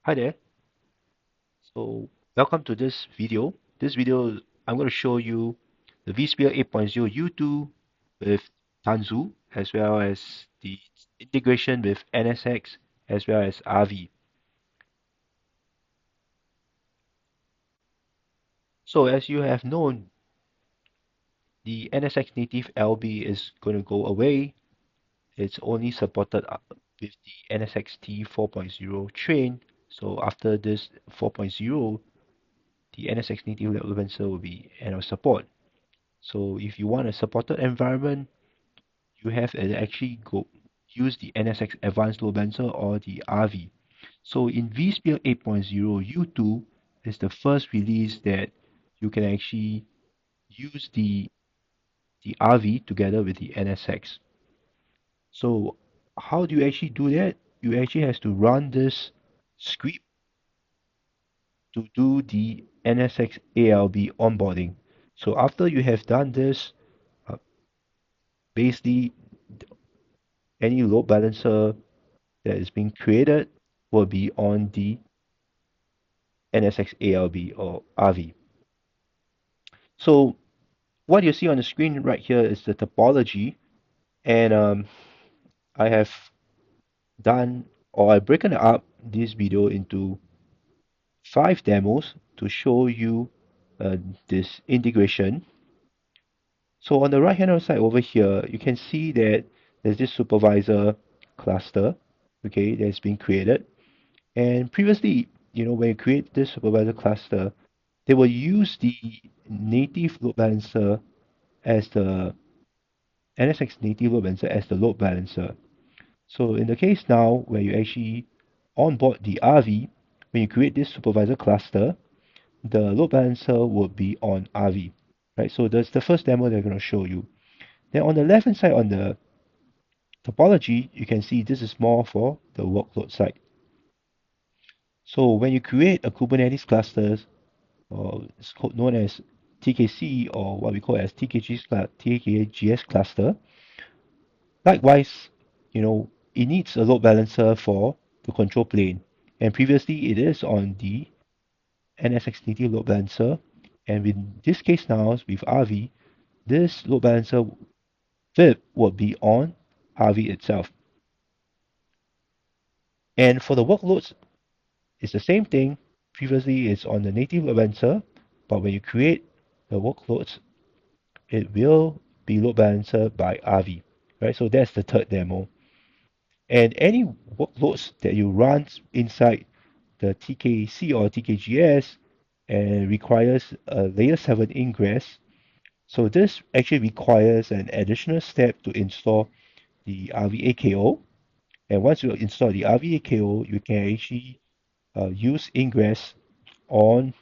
Hi there. So welcome to this video. This video, I'm going to show you the vSphere 8.0 U2 with Tanzu, as well as the integration with NSX, as well as AVI. So as you have known, the NSX native LB is going to go away. It's only supported with the NSX-T 4.0 train. So after this 4.0, the NSX native load balancer will be end of support. So if you want a supported environment, you have to actually go use the NSX Advanced Load Balancer or the RV. So in vSphere 8.0 U2 is the first release that you can actually use the RV together with the NSX. So how do you actually do that? You actually have to run this script to do the NSX ALB onboarding. So after you have done this, uh, basically any load balancer that is being created will be on the NSX ALB or RV. So what you see on the screen right here is the topology, and I have done or I've broken up this video into 5 demos to show you this integration. So on the right hand side over here, you can see that there's this supervisor cluster, okay, that's been created. And previously, when you create this supervisor cluster, they will use the native load balancer as the NSX native load balancer as the load balancer. So in the case now where you actually onboard the RV, when you create this supervisor cluster, the load balancer will be on RV, right? So that's the first demo they're going to show you. Then on the left hand side on the topology, you can see this is more for the workload side. So when you create a Kubernetes cluster, or it's known as TKC or what we call as TKG-s cluster. Likewise, it needs a load balancer for the control plane. And previously it is on the NSX native load balancer. And in this case now with RV, this load balancer VIP will be on RV itself. And for the workloads, it's the same thing. Previously it's on the native load balancer, but when you create the workloads, it will be load balancer by RV, right? So that's the third demo. And any workloads that you run inside the TKC or TKG-s and requires a layer 7 ingress. So this actually requires an additional step to install the RVAKO. And once you install the RVAKO, you can actually use ingress on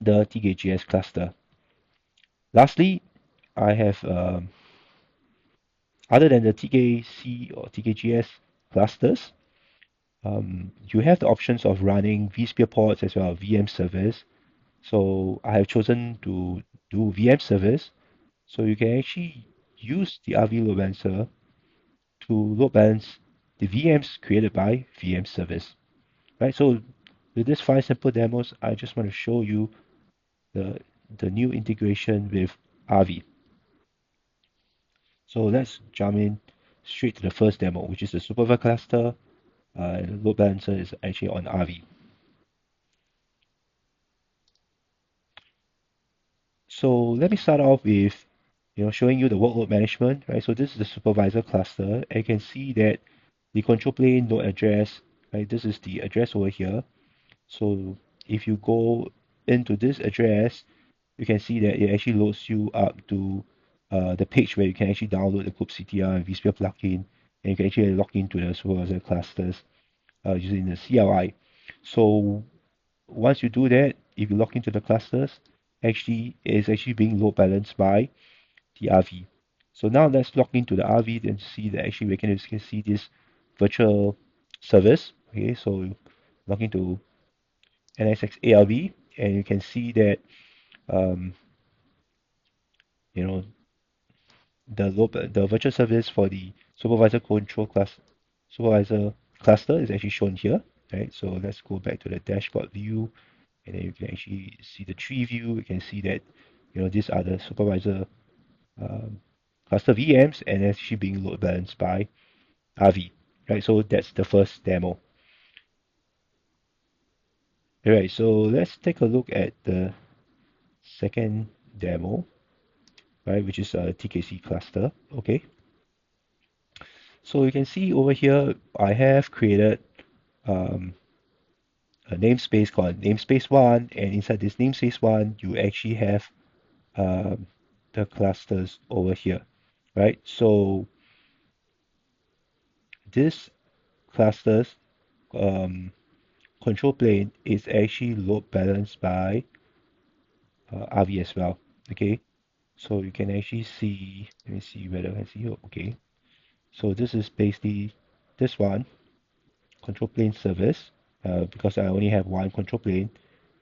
the TKG-s cluster. Lastly, I have other than the TKC or TKG-s clusters, you have the options of running vSphere pods as well as VM service. So I have chosen to do VM service. So you can actually use the RV load balancer to load balance the VMs created by VM service. Right. So with these 5 simple demos, I just want to show you the the new integration with RV. So let's jump in straight to the first demo, which is the supervisor cluster. Load balancer is actually on RV. So let me start off with showing you the workload management, right? So this is the supervisor cluster, and you can see that the control plane node address, right? This is the address over here. So if you go into this address, you can see that it actually loads you up to the page where you can actually download the kubectl and vSphere plugin, and you can actually log into the supervisor clusters using the CLI. So once you do that, if you log into the clusters, actually it's actually being load balanced by the RV. So now let's log into the RV and see that actually we can see this virtual service. Okay, so log into NSX ARV and you can see that um, you know the virtual service for the supervisor cluster is actually shown here. right? So let's go back to the dashboard view, and then you can actually see the tree view. You can see that, these are the supervisor um, cluster VMs, and actually being load balanced by AVI, right? So that's the first demo. All right, so let's take a look at the second demo, right, which is a TKC cluster. Okay, so you can see over here, I have created um, a namespace called namespace one, and inside this namespace one, you actually have um, the clusters over here, right? So this clusters um, control plane is actually load balanced by RV as well. Okay, so you can actually see. Let me see whether I can see. Okay, so this is basically this one control plane service because I only have one control plane,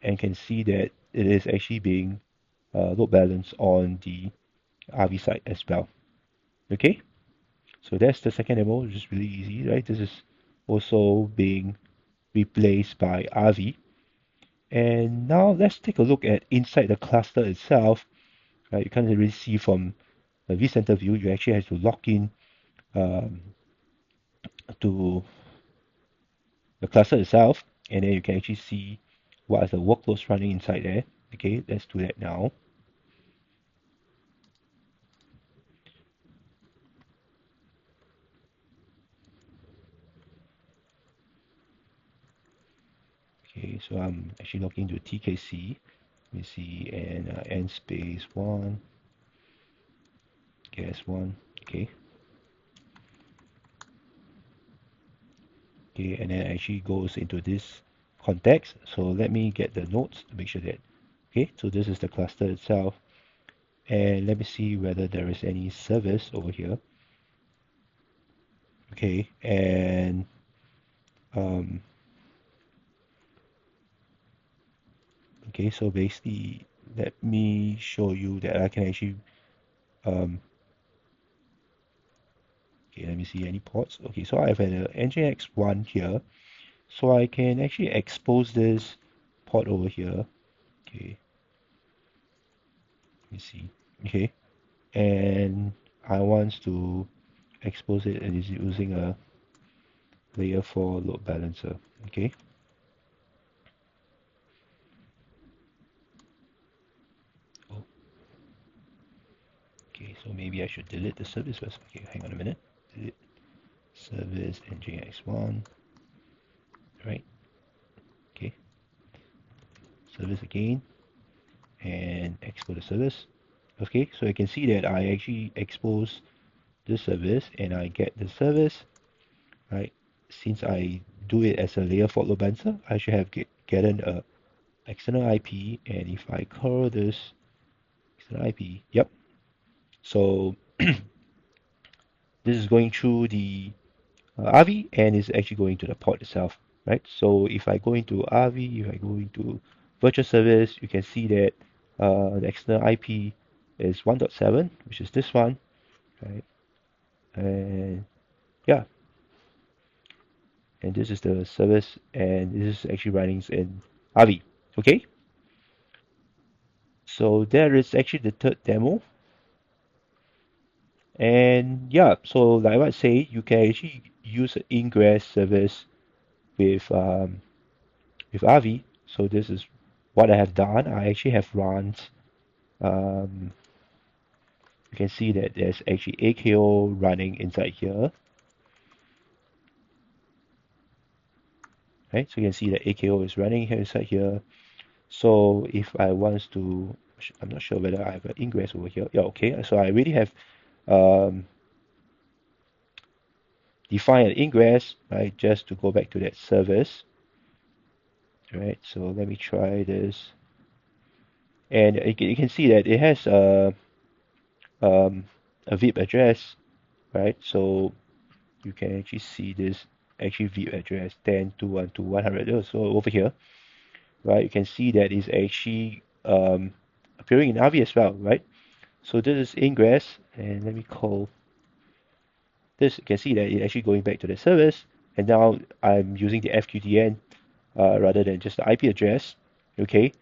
and can see that it is actually being load balanced on the RV side as well. Okay, so that's the second demo, which is really easy, right? This is also being replaced by RV. And now let's take a look at inside the cluster itself. Right, you can't really see from the vCenter view. You actually have to log in um, to the cluster itself, and then you can actually see what are the workloads running inside there. Okay, let's do that now. Okay, so I'm actually logging to TKC. Let me see, and N space one, gas one. Okay, okay, and then actually goes into this context. So let me get the nodes to make sure that, okay, so this is the cluster itself. And let me see whether there is any service over here. Okay, and um, okay, so basically, let me show you that I can actually, okay, let me see any ports. Okay, so I have an NGX1 here, so I can actually expose this port over here. Okay, let me see. Okay, and I want to expose it and is using a layer 4 load balancer. Okay, oh, okay, so maybe I should delete the service first. Okay, hang on a minute. Delete service NGX1. Right, okay, service again, and export the service. Okay, so you can see that I actually expose this service and I get the service, right? Since I do it as a layer 4 load balancer, I should have gotten a external IP, and if I curl this external IP, yep. So this is going through the RV and is actually going to the port itself, right? So if I go into RV, if I go into virtual service, you can see that the external IP is 1.7, which is this one, right? And yeah, and this is the service, and this is actually running in RV. Okay, so there is actually the third demo, and yeah, so like I say, you can actually use an ingress service with RV. So this is what I have done. I actually have run. Um, you can see that there's actually AKO running inside here, right? So you can see that AKO is running here inside here. So if I want to, I'm not sure whether I have an ingress over here. Yeah, okay. So I already have um, defined an ingress, right? Just to go back to that service, right? So let me try this, and you can see that it has um, a VIP address, right? So you can actually see this actually VIP address 10.2.1.2.100. So over here, right? You can see that is actually appearing in RV as well, right? So this is ingress, and let me call this. You can see that it's actually going back to the service, and now I'm using the FQDN rather than just the IP address. Okay,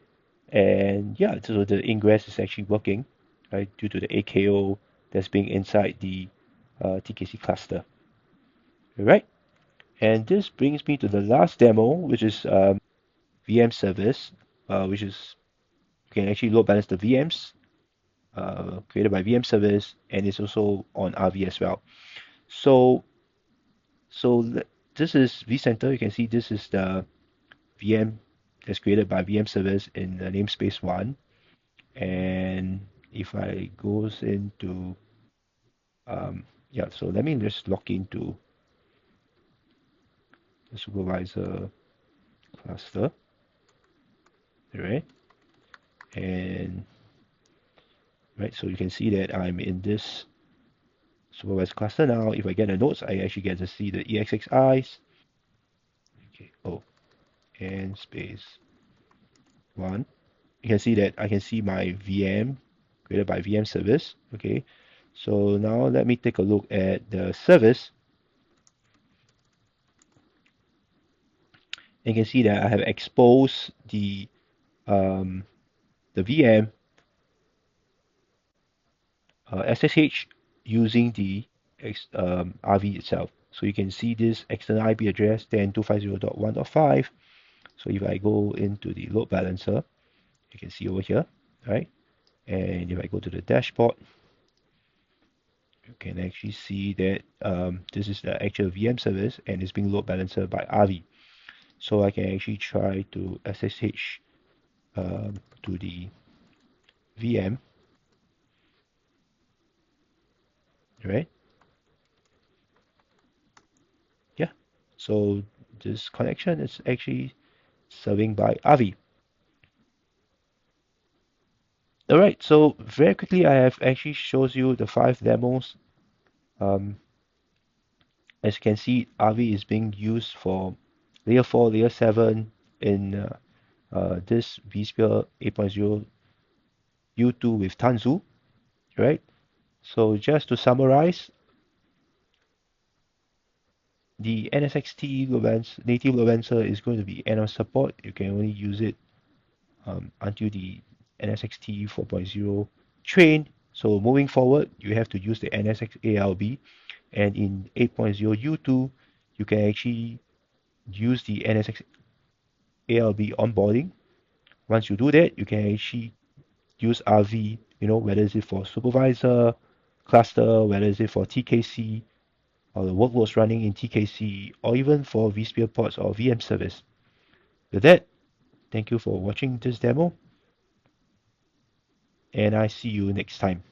and yeah, so the ingress is actually working, right, due to the AKO that's being inside the TKC cluster. All right, and this brings me to the last demo, which is VM service, which is you can actually load balance the VMs created by VM service, and it's also on RV as well. So, this is vCenter. You can see this is the VM that's created by VM service in the namespace one. And if I goes into yeah, so let me just log into the supervisor cluster, right? And right, so you can see that I'm in this supervisor cluster now. If I get the nodes, I actually get to see the EXXIs. Okay, oh, and space one. You can see that I can see my VM created by VM service. Okay, so now let me take a look at the service. And you can see that I have exposed um, the VM SSH using the RV itself. So you can see this external IP address 10.250.1.5. So if I go into the load balancer, you can see over here, right? And if I go to the dashboard, you can actually see that this is the actual VM service and it's being load balancer by RV. So I can actually try to SSH to the VM, right? Yeah. So this connection is actually serving by RV. All right. So very quickly, I have actually shows you the 5 demos. Um, as you can see, RV is being used for layer 4, layer 7 in this vSphere 8.0 U2 with Tanzu, right? So just to summarize, the NSXT native load balancer is going to be end of support. You can only use it until the NSXT 4.0 train. So moving forward, you have to use the NSX ALB, and in 8.0 U2, you can actually use the NSX ALB onboarding. Once you do that, you can actually use RV, whether it's for supervisor, cluster, whether it's for TKC, or the workloads running in TKC, or even for vSphere pods or VM service. With that, thank you for watching this demo, and I see you next time.